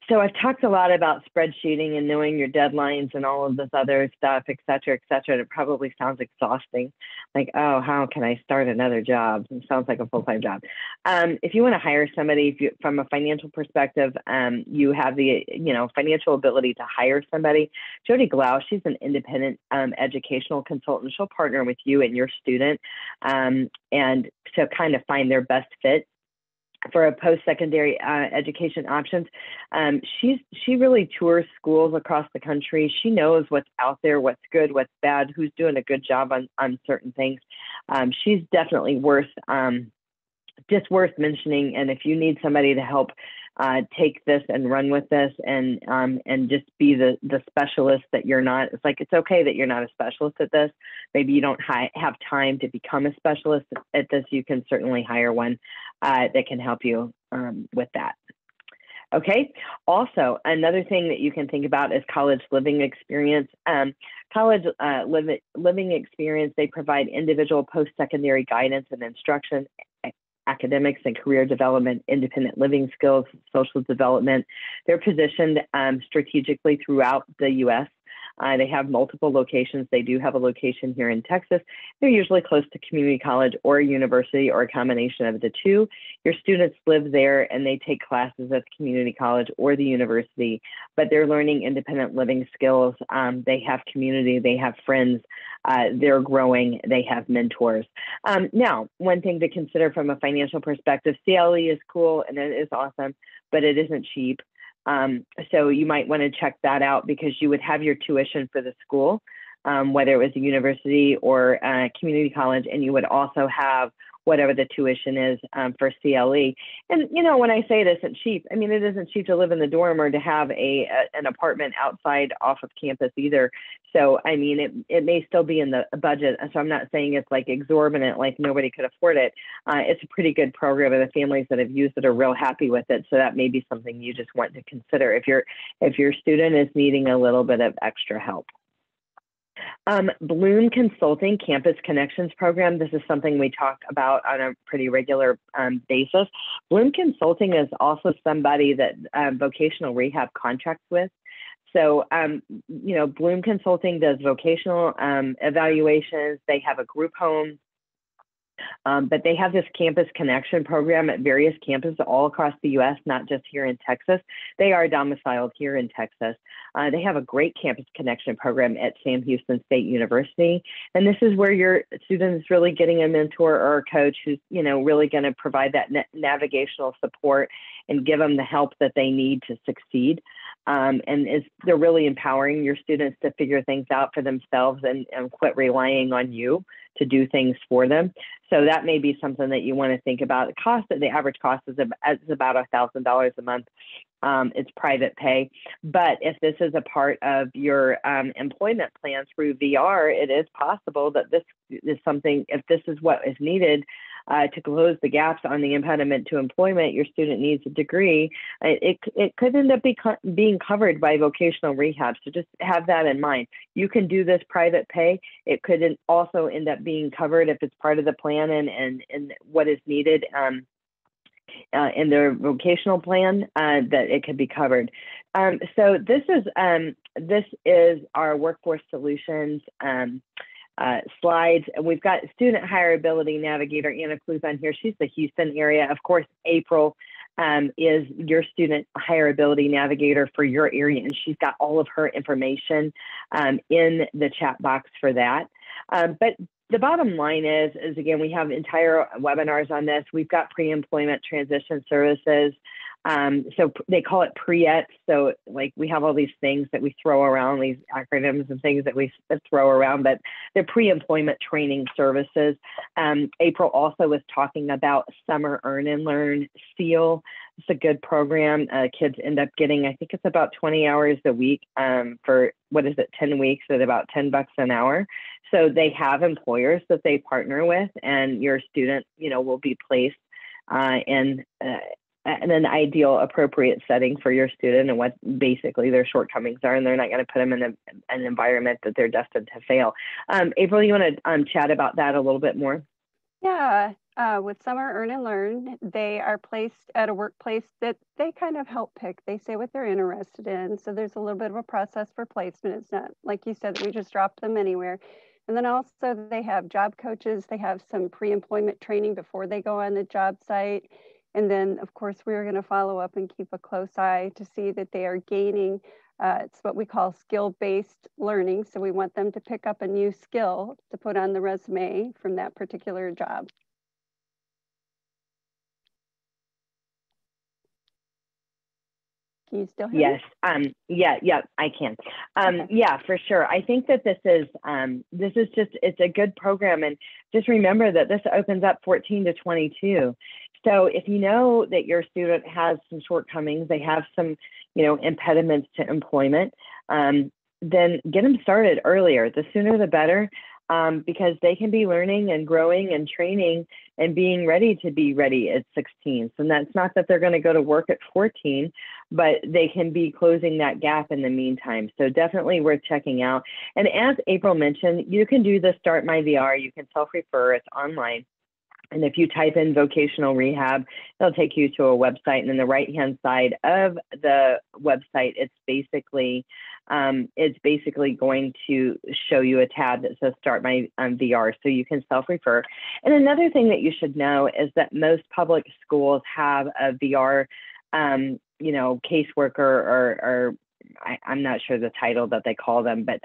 So I've talked a lot about spreadsheeting and knowing your deadlines and all of this other stuff, et cetera, et cetera. And it probably sounds exhausting. Like, oh, how can I start another job? It sounds like a full-time job. If you want to hire somebody, from a financial perspective, you have the, you know, financial ability to hire somebody. Jody Glau, she's an independent educational consultant. She'll partner with you and your student and to kind of find their best fit for a post-secondary education options. She really tours schools across the country. She knows what's out there, what's good, what's bad, who's doing a good job on certain things. She's definitely worth mentioning. And if you need somebody to help take this and run with this and just be the specialist that you're not, it's like, it's okay that you're not a specialist at this. Maybe you don't have time to become a specialist at this. You can certainly hire one that can help you with that. Okay. Also, another thing that you can think about is college living experience. College living experience, they provide individual post-secondary guidance and instruction, academics and career development, independent living skills, social development. They're positioned strategically throughout the U.S. They have multiple locations. They do have a location here in Texas. They're usually close to community college or university or a combination of the two. Your students live there and they take classes at the community college or the university, but they're learning independent living skills. They have community, they have friends, they're growing, they have mentors. Now, one thing to consider from a financial perspective, CLE is cool and it is awesome, but it isn't cheap. So you might want to check that out because you would have your tuition for the school, whether it was a university or a community college, and you would also have whatever the tuition is for CLE. And, you know, when I say it isn't cheap, I mean, it isn't cheap to live in the dorm or to have an apartment outside off of campus either. So, I mean, it may still be in the budget. So I'm not saying it's like exorbitant, like nobody could afford it. It's a pretty good program, and the families that have used it are real happy with it. So that may be something you just want to consider if your student is needing a little bit of extra help. Bloom Consulting Campus Connections Program. This is something we talk about on a pretty regular basis. Bloom Consulting is also somebody that vocational rehab contracts with. So, you know, Bloom Consulting does vocational evaluations. They have a group home. But they have this campus connection program at various campuses all across the U.S., not just here in Texas. They are domiciled here in Texas. They have a great campus connection program at Sam Houston State University. And this is where your student is really getting a mentor or a coach who's, you know, really going to provide that navigational support and give them the help that they need to succeed. They're really empowering your students to figure things out for themselves and quit relying on you to do things for them. So that may be something that you want to think about. The average cost is about $1,000 a month. It's private pay. But if this is a part of your employment plan through VR, it is possible that this is something, if this is what is needed to close the gaps on the impediment to employment, your student needs a degree, it could end up being covered by vocational rehab. So just have that in mind. You can do this private pay. It could also end up being covered if it's part of the plan and what is needed in their vocational plan, that it could be covered. So this is our workforce solutions slides. We've got student hireability navigator Anna Clues on here. She's the Houston area. Of course, April is your student hireability navigator for your area, and she's got all of her information in the chat box for that. But the bottom line is again, we have entire webinars on this. We've got pre-employment transition services. So they call it PREET. So like we have all these things that we throw around, these acronyms and things that we throw around, but they're pre-employment training services. April also was talking about Summer Earn and Learn SEAL. It's a good program. Kids end up getting, I think it's about 20 hours a week for, 10 weeks at about $10 an hour. So they have employers that they partner with, and your student, will be placed in an ideal, appropriate setting for your student and what basically their shortcomings are, and they're not going to put them in an environment that they're destined to fail. April, you want to chat about that a little bit more? Yeah, with Summer Earn and Learn, they are placed at a workplace that they kind of help pick. They say what they're interested in. So there's a little bit of a process for placement. It's not, like you said, that we just drop them anywhere. And then also they have job coaches. They have some pre-employment training before they go on the job site. And then, of course, we're going to follow up and keep a close eye to see that they are gaining, it's what we call skill-based learning. So we want them to pick up a new skill to put on the resume from that particular job. Can you still hear me? Yeah, I can. Okay. Yeah, for sure. I think that this is just, it's a good program. And just remember that this opens up 14 to 22. So if you know that your student has some shortcomings, they have some, impediments to employment, then get them started earlier. The sooner the better. because they can be learning and growing and training and being ready to be ready at 16. So that's not that they're going to go to work at 14, but they can be closing that gap in the meantime. So definitely worth checking out. And as April mentioned, you can do the Start My VR. You can self-refer. It's online. And if you type in vocational rehab, it'll take you to a website. And in the right-hand side of the website, it's basically going to show you a tab that says Start My VR, so you can self-refer. And another thing that you should know is that most public schools have a VR, caseworker or I'm not sure the title that they call them, but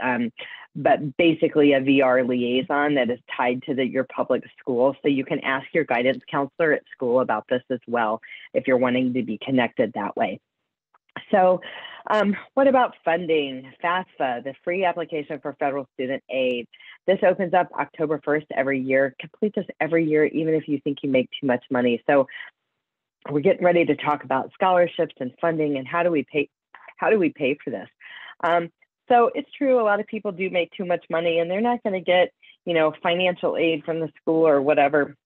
basically a VR liaison that is tied to your public school. So you can ask your guidance counselor at school about this as well, if you're wanting to be connected that way. So what about funding? FAFSA, the free application for federal student aid. This opens up October 1st every year. Complete this every year, even if you think you make too much money. So we're getting ready to talk about scholarships and funding and how do we pay for this? So it's true, a lot of people do make too much money and they're not going to get, financial aid from the school or whatever.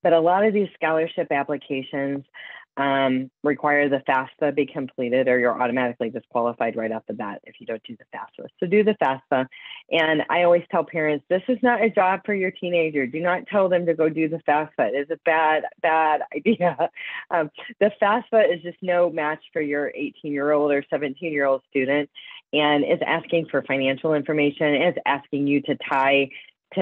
But a lot of these scholarship applications require the FAFSA be completed, or you're automatically disqualified right off the bat if you don't do the FAFSA. So do the FAFSA. And I always tell parents, this is not a job for your teenager. Do not tell them to go do the FAFSA. It is a bad idea. The FAFSA is just no match for your 18-year-old or 17-year-old student. And it's asking for financial information. It's asking you to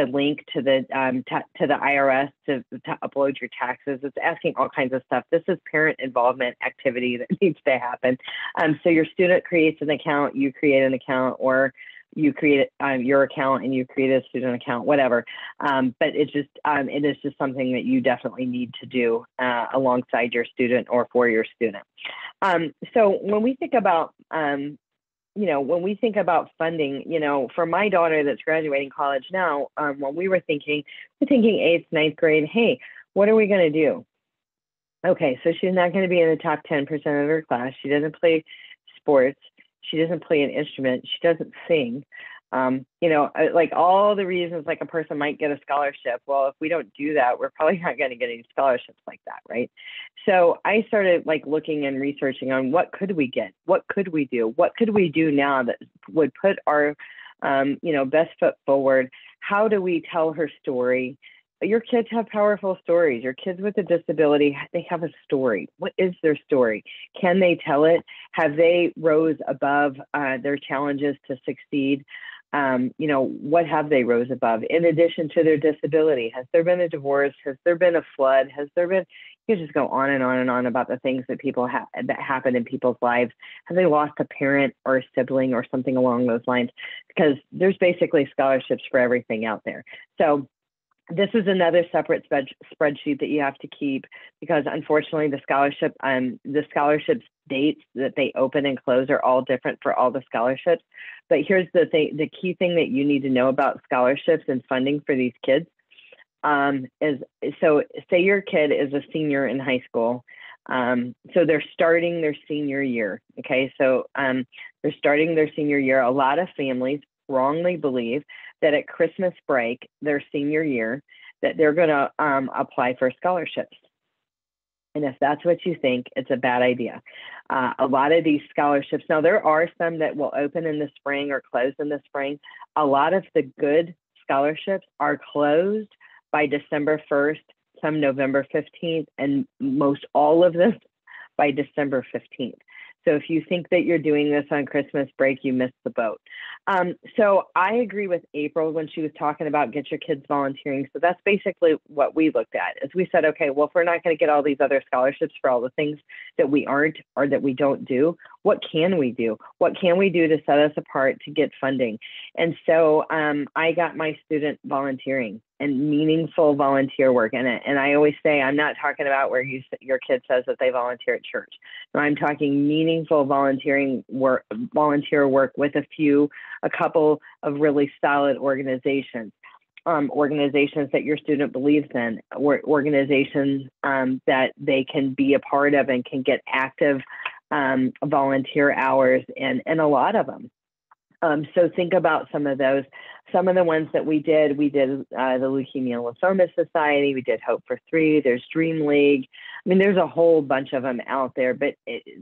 link to the IRS to upload your taxes. It's asking all kinds of stuff. This is parent involvement activity that needs to happen. So your student creates an account, you create an account, or you create your account and you create a student account, whatever. But it is just something that you definitely need to do alongside your student or for your student. So when we think about funding, for my daughter that's graduating college now, when we're thinking 8th, 9th grade, hey, what are we going to do? Okay, so she's not going to be in the top 10% of her class. She doesn't play sports. She doesn't play an instrument. She doesn't sing. Like all the reasons like a person might get a scholarship. Well, if we don't do that, we're probably not going to get any scholarships like that, right? So I started looking and researching on what could we get? What could we do? What could we do now that would put our, best foot forward? How do we tell her story? Your kids have powerful stories. Your kids with a disability, they have a story. What is their story? Can they tell it? Have they rose above their challenges to succeed? What have they rose above in addition to their disability? Has there been a divorce? Has there been a flood? Has there been, you just go on and on and on about the things that that happen in people's lives. Have they lost a parent or a sibling or something along those lines? Because there's basically scholarships for everything out there. So this is another separate spreadsheet that you have to keep, because unfortunately the scholarships dates that they open and close are all different for all the scholarships. But here's the thing, the key thing that you need to know about scholarships and funding for these kids so say your kid is a senior in high school. So they're starting their senior year. Okay. So they're starting their senior year. A lot of families wrongly believe that at Christmas break, their senior year, that they're going to apply for scholarships. And if that's what you think, it's a bad idea. A lot of these scholarships, now there are some that will open in the spring or close in the spring. A lot of the good scholarships are closed by December 1st, some November 15th, and most all of them by December 15th. So if you think that you're doing this on Christmas break, you missed the boat. So I agree with April when she was talking about get your kids volunteering. So that's basically what we looked at, is we said, okay, well, if we're not going to get all these other scholarships for all the things that we aren't or that we don't do, what can we do? What can we do to set us apart to get funding? And so I got my student volunteering and meaningful volunteer work. And I always say, I'm not talking about where your kid says that they volunteer at church. No, I'm talking meaningful volunteer work with a couple of really solid organizations. Organizations that your student believes in, organizations that they can be a part of and can get active volunteer hours, and a lot of them. So think about some of those. Some of the ones that we did the Leukemia Lymphoma Society, we did Hope for Three, there's Dream League. I mean, there's a whole bunch of them out there, but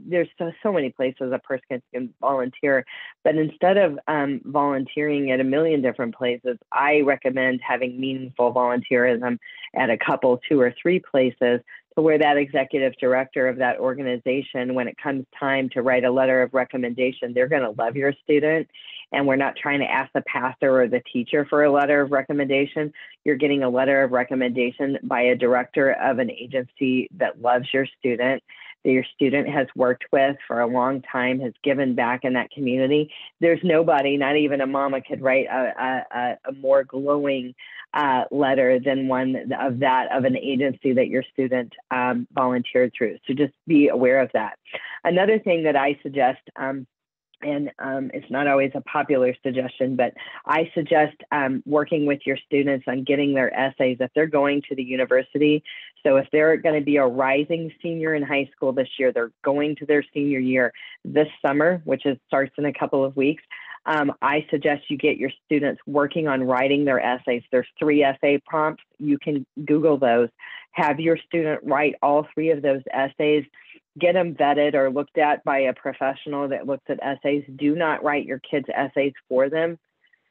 there's so many places a person can volunteer. But instead of volunteering at a million different places, I recommend having meaningful volunteerism at a couple, 2 or 3 places, to where that executive director of that organization, when it comes time to write a letter of recommendation, they're going to love your student. And we're not trying to ask the pastor or the teacher for a letter of recommendation. You're getting a letter of recommendation by a director of an agency that loves your student, that your student has worked with for a long time, has given back in that community. There's nobody, not even a mama, could write a more glowing letter than one of an agency that your student volunteered through. So just be aware of that. Another thing that I suggest, and it's not always a popular suggestion, but I suggest working with your students on getting their essays if they're going to the university. So if they're going to be a rising senior in high school this year, they're going to their senior year this summer, which starts in a couple of weeks. I suggest you get your students working on writing their essays. There's 3 essay prompts. You can Google those. Have your student write all 3 of those essays. Get them vetted or looked at by a professional that looks at essays. Do not write your kids' essays for them.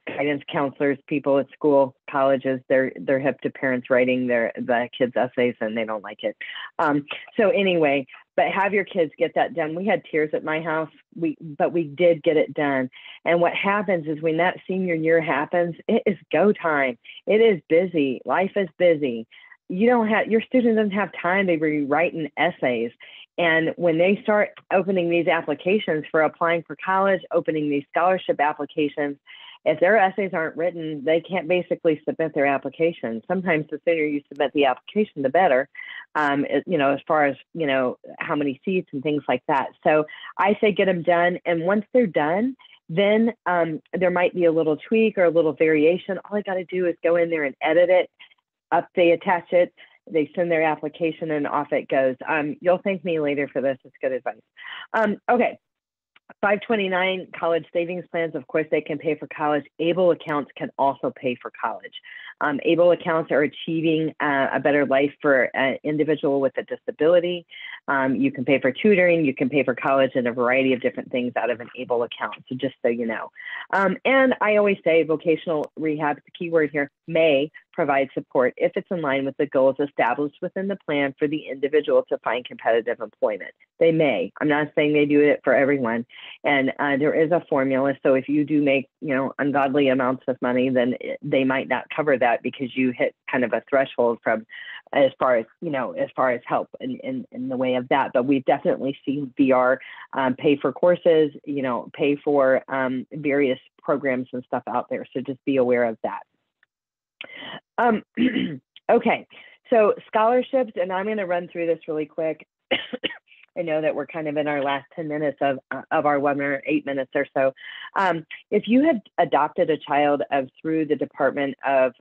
Guidance counselors, people at school, colleges, they're hip to parents writing the kids' essays, and they don't like it. So anyway, but have your kids get that done. We had tears at my house, but we did get it done. And what happens is when that senior year happens, it is go time. It is busy. Life is busy. Your student doesn't have time to be writing essays. And when they start opening these applications for applying for college, opening these scholarship applications, if their essays aren't written, they can't basically submit their application. Sometimes the sooner you submit the application, the better, as far as, how many seats and things like that. So I say get them done. And once they're done, then there might be a little tweak or a little variation. All I got to do is go in there and edit it. They attach it, they send their application, and off it goes. You'll thank me later for this. It's good advice. Okay. 529 college savings plans. Of course, they can pay for college. ABLE accounts can also pay for college. ABLE accounts are achieving a better life for an individual with a disability. You can pay for tutoring. You can pay for college and a variety of different things out of an ABLE account. So just so you know. And I always say vocational rehab, the key word here, may provide support if it's in line with the goals established within the plan for the individual to find competitive employment. They may. I'm not saying they do it for everyone. And there is a formula. So if you do make, ungodly amounts of money, then they might not cover that because you hit kind of a threshold from as far as help in the way of that. But we've definitely seen VR pay for courses, pay for various programs and stuff out there. So just be aware of that. Okay, so scholarships, and I'm going to run through this really quick. I know that we're kind of in our last 10 minutes of our webinar, 8 minutes or so. If you have adopted a child through the Department of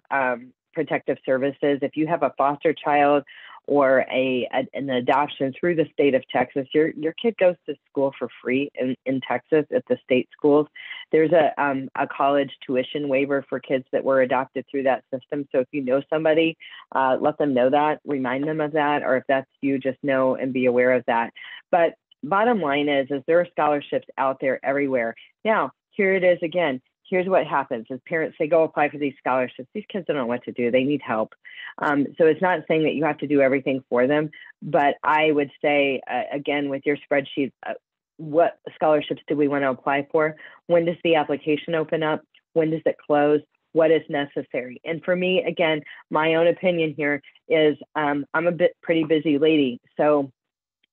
Protective Services, if you have a foster child or an adoption through the state of Texas, your kid goes to school for free in Texas at the state schools. There's a college tuition waiver for kids that were adopted through that system. So if you know somebody, let them know that, remind them of that, or if that's you, just know and be aware of that. But bottom line is there are scholarships out there everywhere. Now, here it is again. Here's what happens as parents say, go apply for these scholarships. These kids don't know what to do. They need help. So it's not saying that you have to do everything for them, but I would say, again, with your spreadsheet, what scholarships do we want to apply for? When does the application open up? When does it close? What is necessary? And for me, again, my own opinion here is I'm a pretty busy lady. So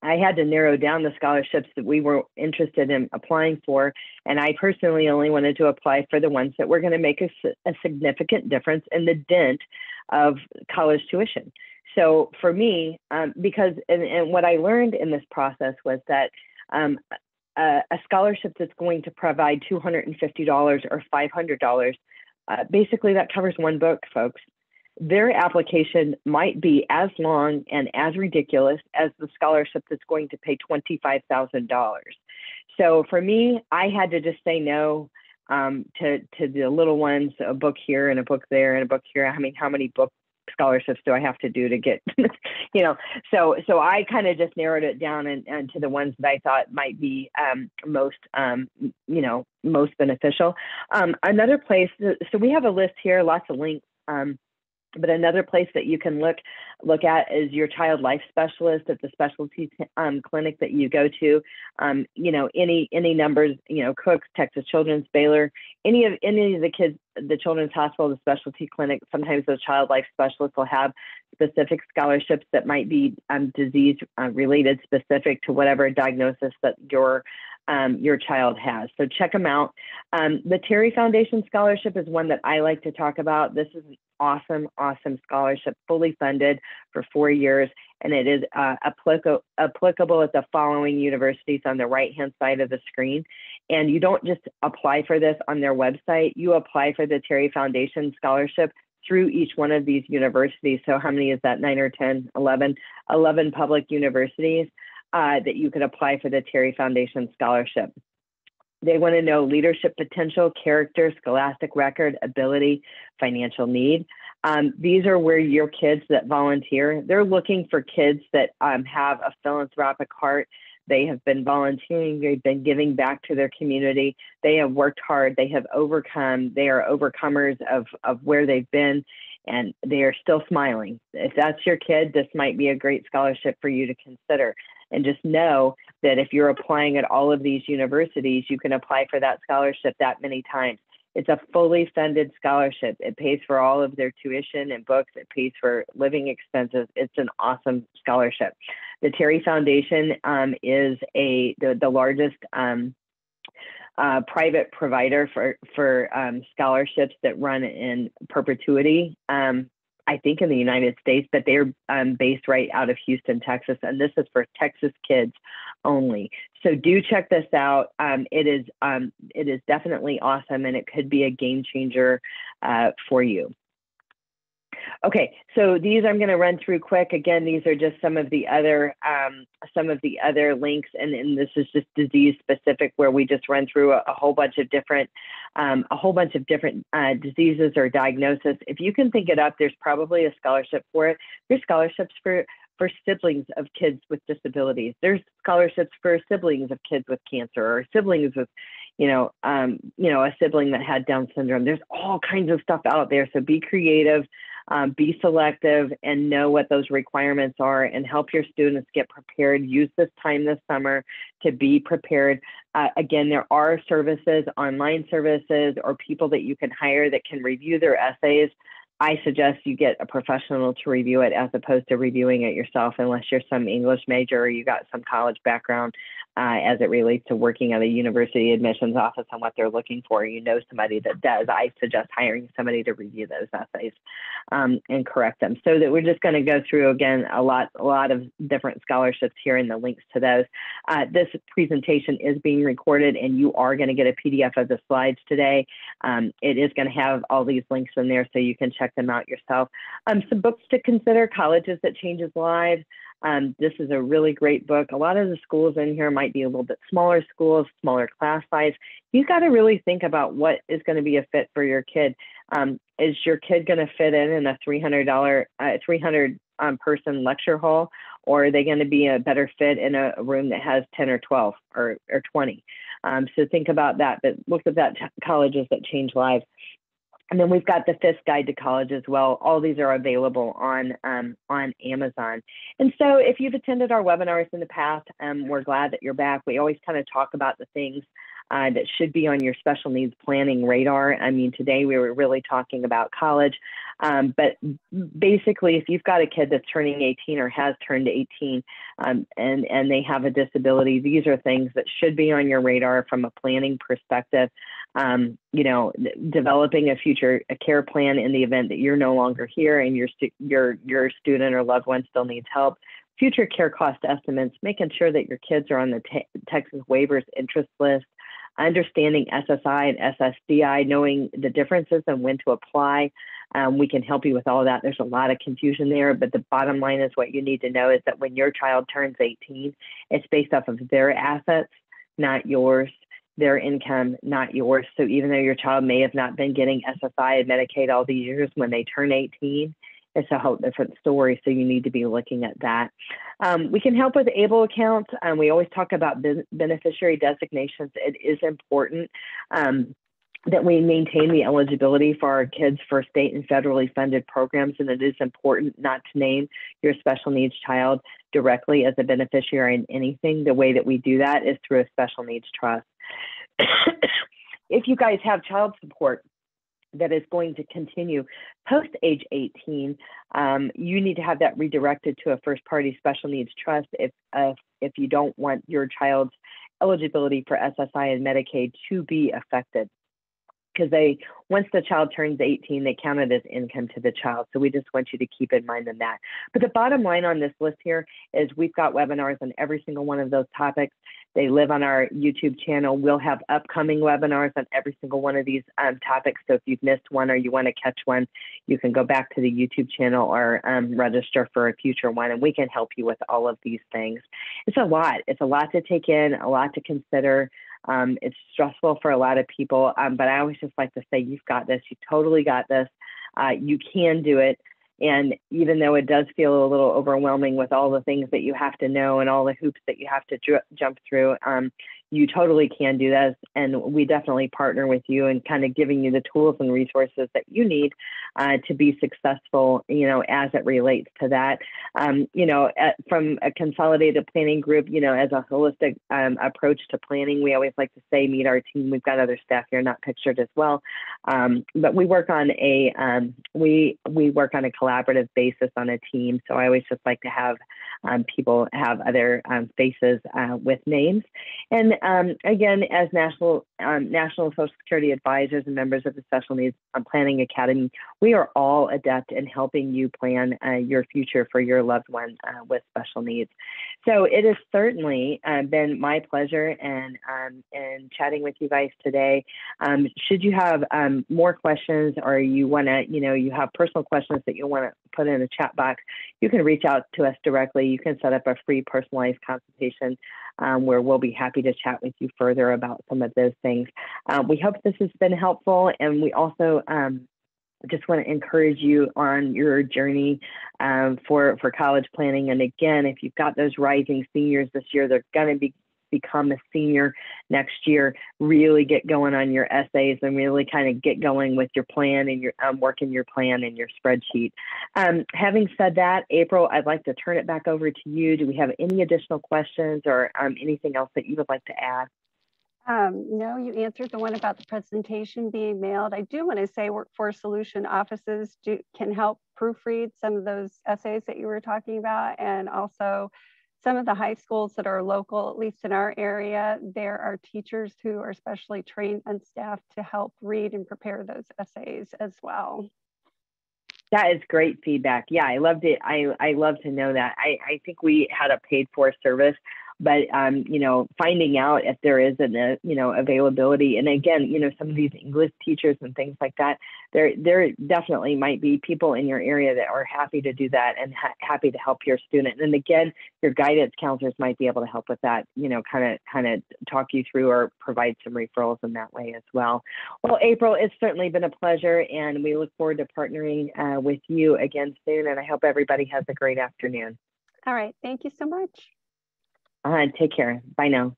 I had to narrow down the scholarships that we were interested in applying for. And I personally only wanted to apply for the ones that were going to make a significant difference in the dent of college tuition. So for me, because, and what I learned in this process was that a scholarship that's going to provide $250 or $500, basically that covers one book, folks. Their application might be as long and as ridiculous as the scholarship that's going to pay $25,000. So for me, I had to just say no. to the little ones, a book here and a book there and a book here. I mean, how many book scholarships do I have to do to get, so I kind of just narrowed it down and to the ones that I thought might be most beneficial. Another place, so we have a list here, lots of links, but another place that you can look at is your child life specialist at the specialty clinic that you go to. Any numbers, Cooks, Texas Children's, Baylor, any of the kids, the Children's Hospital, the specialty clinic. Sometimes those child life specialists will have specific scholarships that might be disease related, specific to whatever diagnosis that your child has. So check them out. The Terry Foundation Scholarship is one that I like to talk about. This is an awesome scholarship, fully funded for 4 years, and it is applicable at the following universities on the right-hand side of the screen. And you don't just apply for this on their website, you apply for the Terry Foundation Scholarship through each one of these universities. So how many is that? 9 or 10, 11 public universities that you could apply for the Terry Foundation Scholarship. They want to know leadership potential, character, scholastic record, ability, financial need. These are where your kids that volunteer, they're looking for kids that have a philanthropic heart. They have been volunteering, they've been giving back to their community. They have worked hard, they have overcome, they are overcomers of where they've been, and they are still smiling. If that's your kid, this might be a great scholarship for you to consider. And just know that if you're applying at all of these universities, you can apply for that scholarship that many times. It's a fully funded scholarship. It pays for all of their tuition and books. It pays for living expenses. It's an awesome scholarship. The Terry Foundation is the largest private provider for scholarships that run in perpetuity. I think in the United States, but they're based right out of Houston, Texas, and this is for Texas kids only. So do check this out. It is definitely awesome, and it could be a game changer for you. Okay, so these I'm going to run through quick. Again, these are just some of the other links, and this is just disease specific, where we just run through a whole bunch of different diseases or diagnoses. If you can think it up, there's probably a scholarship for it. There's scholarships for siblings of kids with disabilities. There's scholarships for siblings of kids with cancer, or siblings with a sibling that had Down syndrome. There's all kinds of stuff out there. So be creative, be selective, and know what those requirements are, and help your students get prepared. Use this time this summer to be prepared. Again, there are services, online services, or people that you can hire that can review their essays. I suggest you get a professional to review it as opposed to reviewing it yourself, unless you're some English major or you got some college background as it relates to working at a university admissions office and what they're looking for. You know somebody that does. I suggest hiring somebody to review those essays and correct them. So that we're just going to go through, again, a lot of different scholarships here and the links to those. This presentation is being recorded, and you are going to get a PDF of the slides today. It is going to have all these links in there, so you can check them out yourself. Some books to consider: Colleges That Changes Lives. This is a really great book. A lot of the schools in here might be a little bit smaller schools, smaller class size. You've got to really think about what is going to be a fit for your kid. Is your kid going to fit in a $300 person lecture hall, or are they going to be a better fit in a room that has 10 or 12 or 20? So think about that, but look at that, Colleges That Change Lives. And then we've got the FISC Guide to College as well. All these are available on Amazon. And so if you've attended our webinars in the past, we're glad that you're back. We always kind of talk about the things that should be on your special needs planning radar. I mean, today we were really talking about college, but basically, if you've got a kid that's turning 18 or has turned 18 and they have a disability, these are things that should be on your radar from a planning perspective. Developing a care plan in the event that you're no longer here and your student or loved one still needs help. Future care cost estimates, making sure that your kids are on the Texas waivers interest list, understanding SSI and SSDI, knowing the differences and when to apply. We can help you with all of that. There's a lot of confusion there, but the bottom line is what you need to know is that when your child turns 18, it's based off of their assets, not yours. their income, not yours. So even though your child may have not been getting SSI and Medicaid all these years, when they turn 18, it's a whole different story. So you need to be looking at that. We can help with ABLE accounts. We always talk about beneficiary designations. It is important that we maintain the eligibility for our kids for state and federally funded programs. And it is important not to name your special needs child directly as a beneficiary in anything. The way that we do that is through a special needs trust. If you guys have child support that is going to continue post age 18, you need to have that redirected to a first party special needs trust if you don't want your child's eligibility for SSI and Medicaid to be affected. Because once the child turns 18, they count it as income to the child. So we just want you to keep in mind on that. But the bottom line on this list here is we've got webinars on every single one of those topics. They live on our YouTube channel. We'll have upcoming webinars on every single one of these topics. So if you've missed one or you want to catch one, you can go back to the YouTube channel or register for a future one, and we can help you with all of these things. It's a lot. It's a lot to take in, a lot to consider. It's stressful for a lot of people, but I always just like to say, you've got this. You totally got this. You can do it. And even though it does feel a little overwhelming with all the things that you have to know and all the hoops that you have to jump through, you totally can do this. And we definitely partner with you and kind of giving you the tools and resources that you need to be successful, as it relates to that. From a Consolidated Planning Group, as a holistic approach to planning, we always like to say, meet our team. We've got other staff here not pictured as well. But we work on a collaborative basis on a team. So I always just like to have people have other faces with names. And again, as National Social Security advisors and members of the Special Needs Planning Academy, we are all adept in helping you plan your future for your loved one with special needs. So it has certainly been my pleasure and chatting with you guys today. Should you have more questions, or you want to, you have personal questions that you want to put in a chat box, you can reach out to us directly. You can set up a free personalized consultation where we'll be happy to chat with you further about some of those things. We hope this has been helpful, and we also just want to encourage you on your journey for college planning. And again, if you've got those rising seniors this year, they're going to become a senior next year, really get going on your essays and really kind of get going with your plan and your working your plan and your spreadsheet. Having said that, April, I'd like to turn it back over to you. Do we have any additional questions or anything else that you would like to add? No, you answered the one about the presentation being mailed. I do want to say Workforce Solution offices can help proofread some of those essays that you were talking about, and also some of the high schools that are local, at least in our area, there are teachers who are specially trained on staff to help read and prepare those essays as well. That is great feedback. Yeah, I loved it. I love to know that. I think we had a paid for service, but finding out if there is an availability, and again, some of these English teachers and things like that, there definitely might be people in your area that are happy to do that and happy to help your student. And again, your guidance counselors might be able to help with that, kind of talk you through or provide some referrals in that way as well. Well, April, it's certainly been a pleasure, and we look forward to partnering with you again soon. And I hope everybody has a great afternoon. All right. Thank you so much. Take care. Bye now.